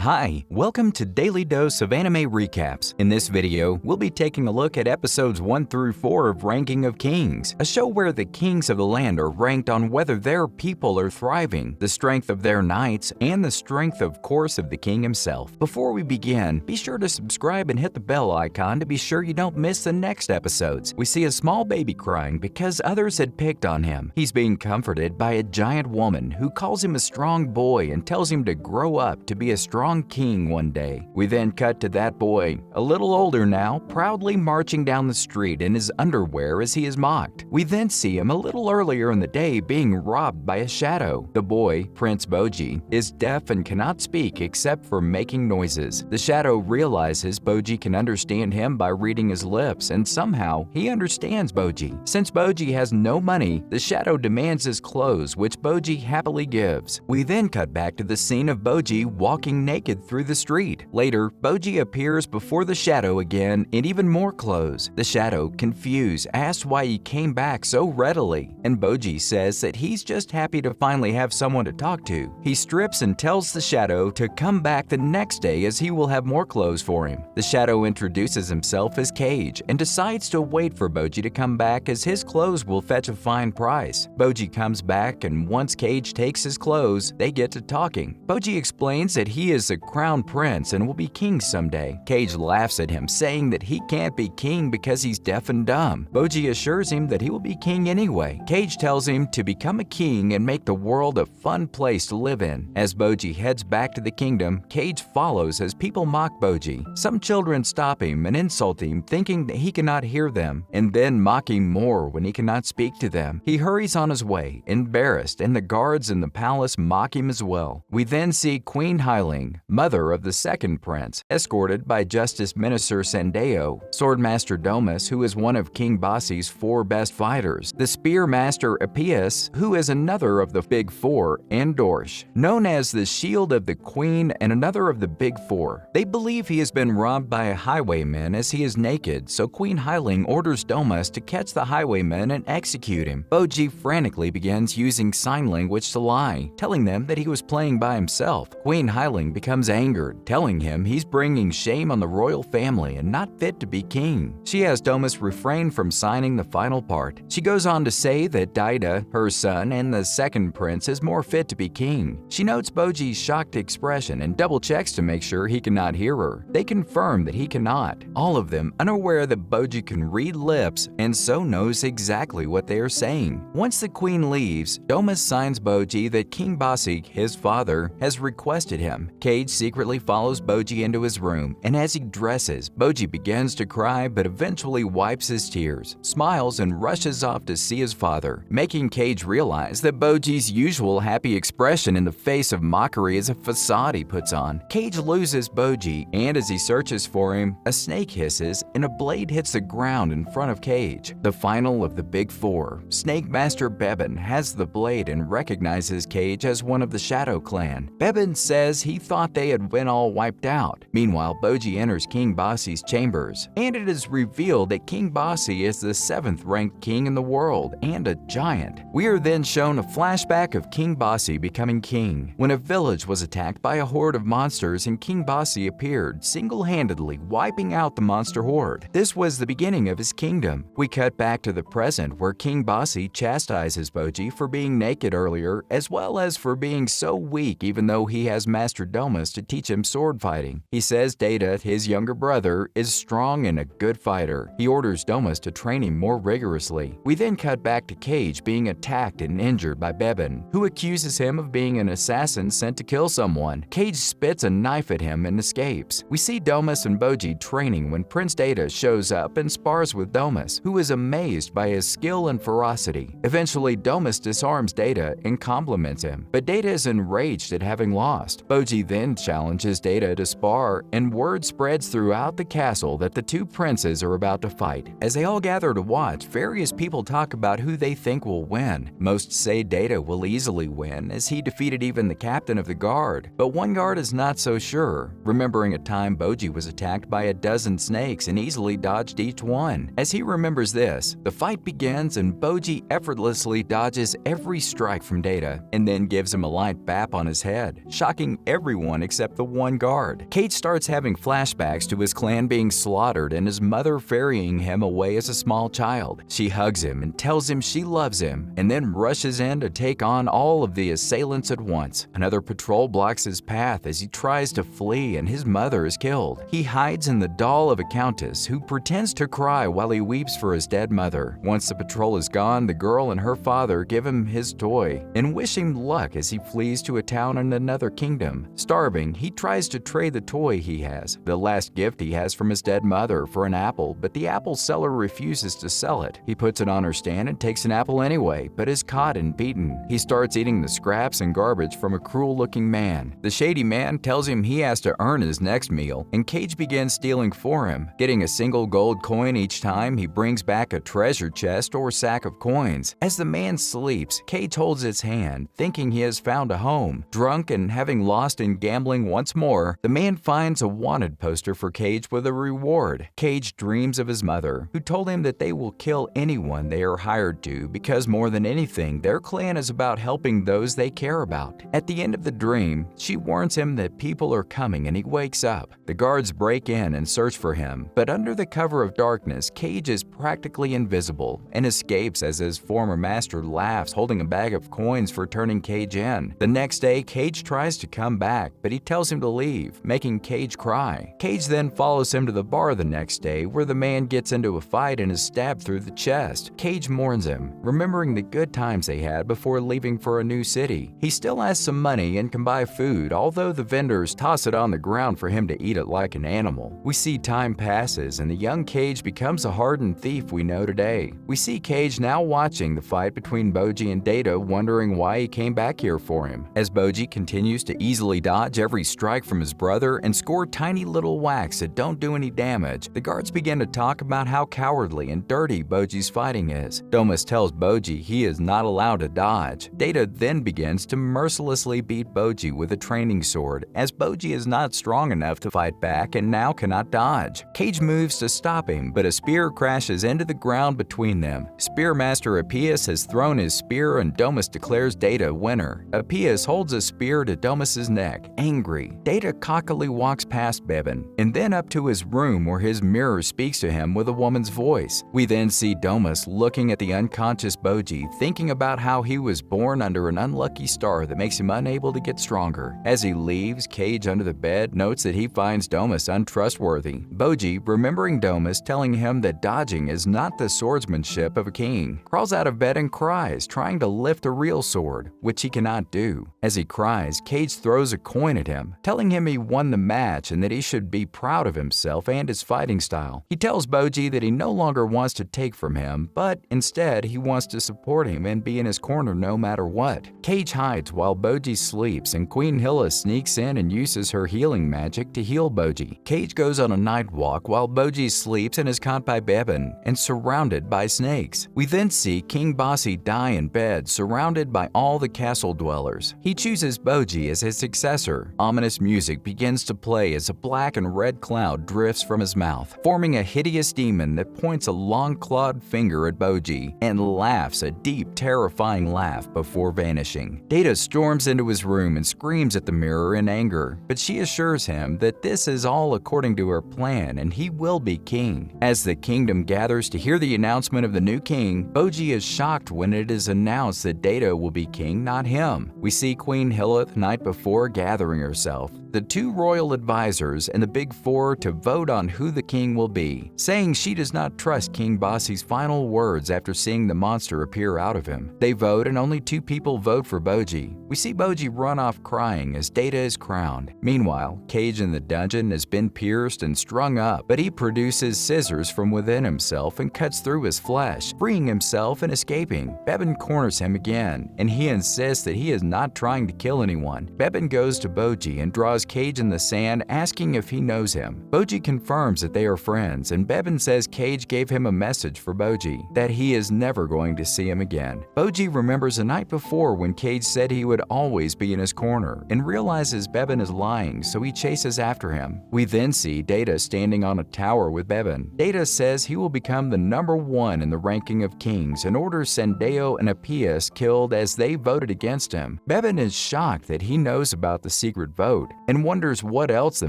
Hi, welcome to Daily Dose of Anime Recaps. In this video, we'll be taking a look at episodes 1 through 4 of Ranking of Kings, a show where the kings of the land are ranked on whether their people are thriving, the strength of their knights, and the strength, of course, of the king himself. Before we begin, be sure to subscribe and hit the bell icon to be sure you don't miss the next episodes. We see a small baby crying because others had picked on him. He's being comforted by a giant woman who calls him a strong boy and tells him to grow up to be a strong king one day. We then cut to that boy, a little older now, proudly marching down the street in his underwear as he is mocked. We then see him a little earlier in the day being robbed by a shadow. The boy, Prince Bojji, is deaf and cannot speak except for making noises. The shadow realizes Bojji can understand him by reading his lips, and somehow he understands Bojji. Since Bojji has no money, the shadow demands his clothes, which Bojji happily gives. We then cut back to the scene of Bojji walking naked through the street. Later, Bojji appears before the shadow again in even more clothes. The shadow, confused, asks why he came back so readily, and Bojji says that he's just happy to finally have someone to talk to. He strips and tells the shadow to come back the next day as he will have more clothes for him. The shadow introduces himself as Kage and decides to wait for Bojji to come back as his clothes will fetch a fine price. Bojji comes back, and once Kage takes his clothes, they get to talking. Bojji explains that he is a crown prince and will be king someday. Kage laughs at him, saying that he can't be king because he's deaf and dumb. Bojji assures him that he will be king anyway. Kage tells him to become a king and make the world a fun place to live in. As Bojji heads back to the kingdom, Kage follows as people mock Bojji. Some children stop him and insult him, thinking that he cannot hear them, and then mock him more when he cannot speak to them. He hurries on his way, embarrassed, and the guards in the palace mock him as well. We then see Queen Hyling, mother of the second prince, escorted by Justice Minister Sandeo, Swordmaster Domus, who is one of King Bossu's 4 best fighters, the Spearmaster Appius, who is another of the Big Four, and Dorsch, known as the Shield of the Queen and another of the Big Four. They believe he has been robbed by a highwayman as he is naked, so Queen Hyling orders Domus to catch the highwayman and execute him. Bojji frantically begins using sign language to lie, telling them that he was playing by himself. Queen Hyling becomes angered, telling him he's bringing shame on the royal family and not fit to be king. She has Domus refrain from signing the final part. She goes on to say that Daida, her son, and the second prince is more fit to be king. She notes Bojji's shocked expression and double-checks to make sure he cannot hear her. They confirm that he cannot, all of them unaware that Bojji can read lips and so knows exactly what they are saying. Once the queen leaves, Domus signs Bojji that King Bossu, his father, has requested him. Kage secretly follows Bojji into his room, and as he dresses, Bojji begins to cry but eventually wipes his tears, smiles, and rushes off to see his father, making Kage realize that Bojji's usual happy expression in the face of mockery is a facade he puts on. Kage loses Bojji, and as he searches for him, a snake hisses and a blade hits the ground in front of Kage. The final of the Big Four, Snake Master Bebin, has the blade and recognizes Kage as one of the Shadow Clan. Bebin says he thought they had been all wiped out. Meanwhile, Bojji enters King Bossu's chambers, and it is revealed that King Bossu is the 7th-ranked king in the world and a giant. We are then shown a flashback of King Bossu becoming king, when a village was attacked by a horde of monsters and King Bossu appeared, single-handedly wiping out the monster horde. This was the beginning of his kingdom. We cut back to the present, where King Bossu chastises Bojji for being naked earlier, as well as for being so weak even though he has Master Domus to teach him sword fighting. He says Daida, his younger brother, is strong and a good fighter. He orders Domus to train him more rigorously. We then cut back to Kage being attacked and injured by Bebin, who accuses him of being an assassin sent to kill someone. Kage spits a knife at him and escapes. We see Domus and Bojji training when Prince Daida shows up and spars with Domus, who is amazed by his skill and ferocity. Eventually, Domus disarms Daida and compliments him, but Daida is enraged at having lost. Bojji then challenges Daida to spar, and word spreads throughout the castle that the 2 princes are about to fight. As they all gather to watch, various people talk about who they think will win. Most say Daida will easily win, as he defeated even the captain of the guard, but one guard is not so sure, remembering a time Bojji was attacked by a dozen snakes and easily dodged each one. As he remembers this, the fight begins and Bojji effortlessly dodges every strike from Daida, and then gives him a light bap on his head, shocking everyone everyone except the one guard. Kage starts having flashbacks to his clan being slaughtered and his mother ferrying him away as a small child. She hugs him and tells him she loves him, and then rushes in to take on all of the assailants at once. Another patrol blocks his path as he tries to flee, and his mother is killed. He hides in the doll of a countess who pretends to cry while he weeps for his dead mother. Once the patrol is gone, the girl and her father give him his toy and wish him luck as he flees to a town in another kingdom. Starving, he tries to trade the toy he has, the last gift he has from his dead mother, for an apple, but the apple seller refuses to sell it. He puts it on her stand and takes an apple anyway, but is caught and beaten. He starts eating the scraps and garbage from a cruel-looking man. The shady man tells him he has to earn his next meal, and Kage begins stealing for him, getting a single gold coin each time he brings back a treasure chest or sack of coins. As the man sleeps, Kage holds his hand, thinking he has found a home. Drunk and having lost in gambling once more, the man finds a wanted poster for Kage with a reward. Kage dreams of his mother, who told him that they will kill anyone they are hired to because more than anything, their clan is about helping those they care about. At the end of the dream, she warns him that people are coming and he wakes up. The guards break in and search for him, but under the cover of darkness, Kage is practically invisible and escapes as his former master laughs, holding a bag of coins for turning Kage in. The next day, Kage tries to come back, but he tells him to leave, making Kage cry. Kage then follows him to the bar the next day, where the man gets into a fight and is stabbed through the chest. Kage mourns him, remembering the good times they had before leaving for a new city. He still has some money and can buy food, although the vendors toss it on the ground for him to eat it like an animal. We see time passes and the young Kage becomes a hardened thief we know today. We see Kage now watching the fight between Boji and Daida, wondering why he came back here for him. As Boji continues to easily dodge every strike from his brother and score tiny little whacks that don't do any damage, the guards begin to talk about how cowardly and dirty Boji's fighting is. Domus tells Boji he is not allowed to dodge. Daida then begins to mercilessly beat Boji with a training sword, as Boji is not strong enough to fight back and now cannot dodge. Kage moves to stop him, but a spear crashes into the ground between them. Spearmaster Appius has thrown his spear and Domus declares Daida winner. Appius holds a spear to Domus's neck, angry. Daida cockily walks past Bebin and then up to his room where his mirror speaks to him with a woman's voice. We then see Domus looking at the unconscious Boji, thinking about how he was born under an unlucky star that makes him unable to get stronger. As he leaves, Kage under the bed notes that he finds Domus untrustworthy. Boji, remembering Domus telling him that dodging is not the swordsmanship of a king, crawls out of bed and cries, trying to lift a real sword, which he cannot do. As he cries, Kage throws a coin at him, telling him he won the match and that he should be proud of himself and his fighting style. He tells Boji that he no longer wants to take from him, but instead he wants to support him and be in his corner no matter what. Kage hides while Boji sleeps, and Queen Hilla sneaks in and uses her healing magic to heal Boji. Kage goes on a night walk while Boji sleeps and is caught by Bebin and surrounded by snakes. We then see King Bossu die in bed, surrounded by all the castle dwellers. He chooses Boji as his successor. Ominous music begins to play as a black and red cloud drifts from his mouth, forming a hideous demon that points a long-clawed finger at Boji and laughs a deep, terrifying laugh before vanishing. Daida storms into his room and screams at the mirror in anger, but she assures him that this is all according to her plan and he will be king. As the kingdom gathers to hear the announcement of the new king, Boji is shocked when it is announced that Daida will be king, not him. We see Queen Hilla the night before gathering herself, the two royal advisors, and the Big Four to vote on who the king will be, saying she does not trust King Bossu's final words after seeing the monster appear out of him. They vote and only 2 people vote for Boji. We see Boji run off crying as Daida is crowned. Meanwhile, Kage in the dungeon has been pierced and strung up, but he produces scissors from within himself and cuts through his flesh, freeing himself and escaping. Bebin corners him again, and he insists that he is not trying to kill anyone. Bebin goes to Boji and draws Kage in the sand, asking if he knows him. Boji confirms that they are friends, and Bebin says Kage gave him a message for Boji, that he is never going to see him again. Boji remembers the night before when Kage said he would always be in his corner, and realizes Bebin is lying, so he chases after him. We then see Daida standing on a tower with Bebin. Daida says he will become the #1 in the ranking of kings and orders Sendeo and Appius killed as they voted against him. Bebin is shocked that he knows about the secret vote, and and wonders what else the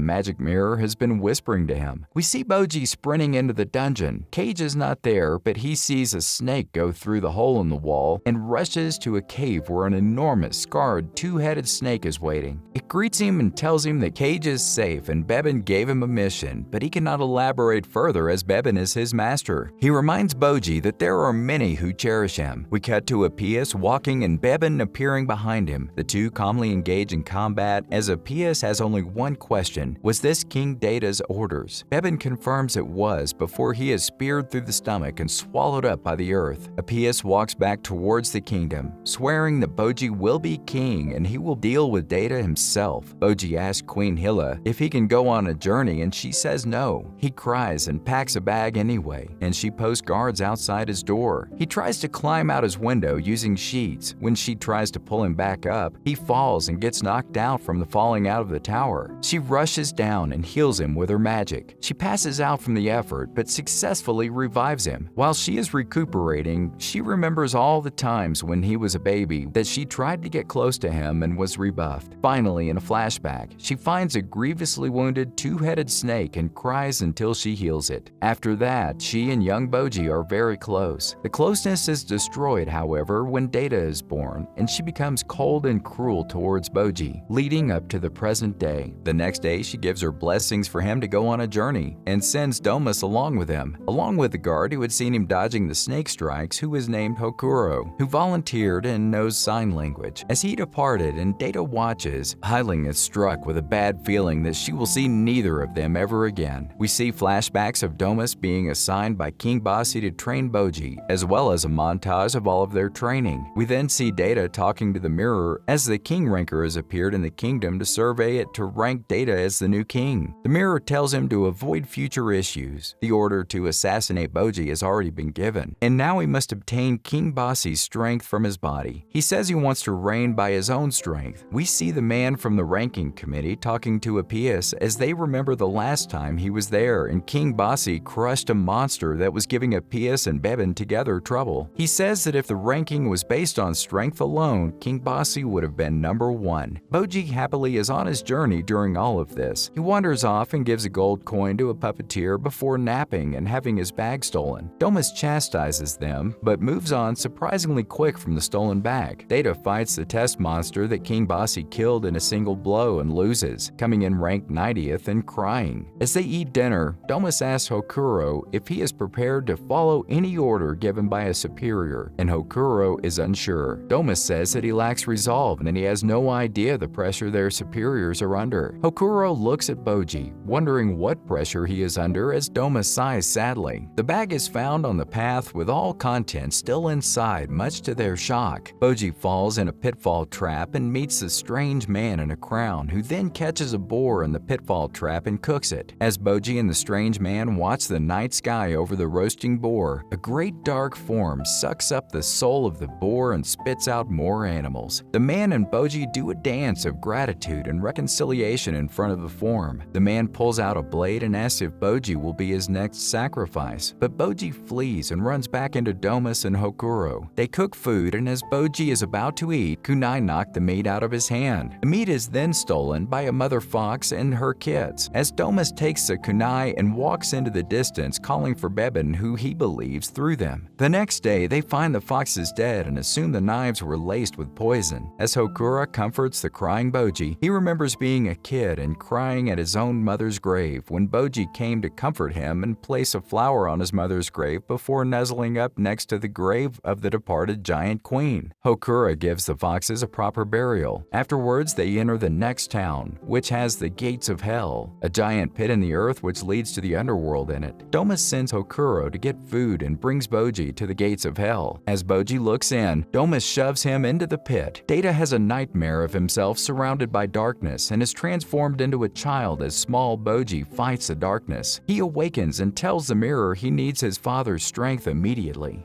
magic mirror has been whispering to him. We see Boji sprinting into the dungeon. Cage is not there, but he sees a snake go through the hole in the wall and rushes to a cave where an enormous, scarred, two-headed snake is waiting. It greets him and tells him that Cage is safe and Bebin gave him a mission, but he cannot elaborate further as Bebin is his master. He reminds Boji that there are many who cherish him. We cut to Appius walking and Bebin appearing behind him. The two calmly engage in combat as Appius has only one question: was this King Daida's orders? Bebin confirms it was before he is speared through the stomach and swallowed up by the earth. Appius walks back towards the kingdom, swearing that Boji will be king and he will deal with Daida himself. Boji asks Queen Hilla if he can go on a journey and she says no. He cries and packs a bag anyway, and she posts guards outside his door. He tries to climb out his window using sheets. When she tries to pull him back up, he falls and gets knocked out from the falling out of the tower. She rushes down and heals him with her magic. She passes out from the effort but successfully revives him. While she is recuperating, she remembers all the times when he was a baby that she tried to get close to him and was rebuffed. Finally, in a flashback, she finds a grievously wounded two-headed snake and cries until she heals it. After that, she and young Boji are very close. The closeness is destroyed, however, when Daida is born, and she becomes cold and cruel towards Boji, leading up to the present day. The next day, she gives her blessings for him to go on a journey and sends Domus along with him, along with the guard who had seen him dodging the snake strikes, who was named Hokuro, who volunteered and knows sign language. As he departed and Daida watches, Hyling is struck with a bad feeling that she will see neither of them ever again. We see flashbacks of Domus being assigned by King Bossu to train Boji, as well as a montage of all of their training. We then see Daida talking to the mirror as the king ranker has appeared in the kingdom to survey it to rank Daida as the new king. The mirror tells him to avoid future issues. The order to assassinate Boji has already been given, and now he must obtain King Bossu's strength from his body. He says he wants to reign by his own strength. We see the man from the ranking committee talking to Appius as they remember the last time he was there and King Bossu crushed a monster that was giving Appius and Bebin together trouble. He says that if the ranking was based on strength alone, King Bossu would have been number one. Boji happily is on his journey during all of this. He wanders off and gives a gold coin to a puppeteer before napping and having his bag stolen. Domus chastises them, but moves on surprisingly quick from the stolen bag. Daida fights the test monster that King Bossu killed in a single blow and loses, coming in ranked 90th and crying. As they eat dinner, Domus asks Hokuro if he is prepared to follow any order given by a superior, and Hokuro is unsure. Domus says that he lacks resolve and that he has no idea the pressure their superiors are under. Hokuro looks at Boji, wondering what pressure he is under as Domus sighs sadly. The bag is found on the path with all contents still inside, much to their shock. Boji falls in a pitfall trap and meets a strange man in a crown who then catches a boar in the pitfall trap and cooks it. As Boji and the strange man watch the night sky over the roasting boar, a great dark form sucks up the soul of the boar and spits out more animals. The man and Boji do a dance of gratitude and reconciliation in front of the form. The man pulls out a blade and asks if Boji will be his next sacrifice, but Boji flees and runs back into Domus and Hokuro. They cook food, and as Boji is about to eat, Kunai knocked the meat out of his hand. The meat is then stolen by a mother fox and her kids, as Domus takes the kunai and walks into the distance calling for Bebin, who he believes threw them. The next day, they find the foxes dead and assume the knives were laced with poison. As Hokuro comforts the crying Boji, he remembers being a kid and crying at his own mother's grave when Boji came to comfort him and place a flower on his mother's grave before nuzzling up next to the grave of the departed giant queen. Hokuro gives the foxes a proper burial. Afterwards, they enter the next town, which has the gates of hell, a giant pit in the earth which leads to the underworld in it. Domus sends Hokuro to get food and brings Boji to the gates of hell. As Boji looks in, Domus shoves him into the pit. Daida has a nightmare of himself surrounded by darkness and is transformed into a child as small Boji fights the darkness. He awakens and tells the mirror he needs his father's strength immediately.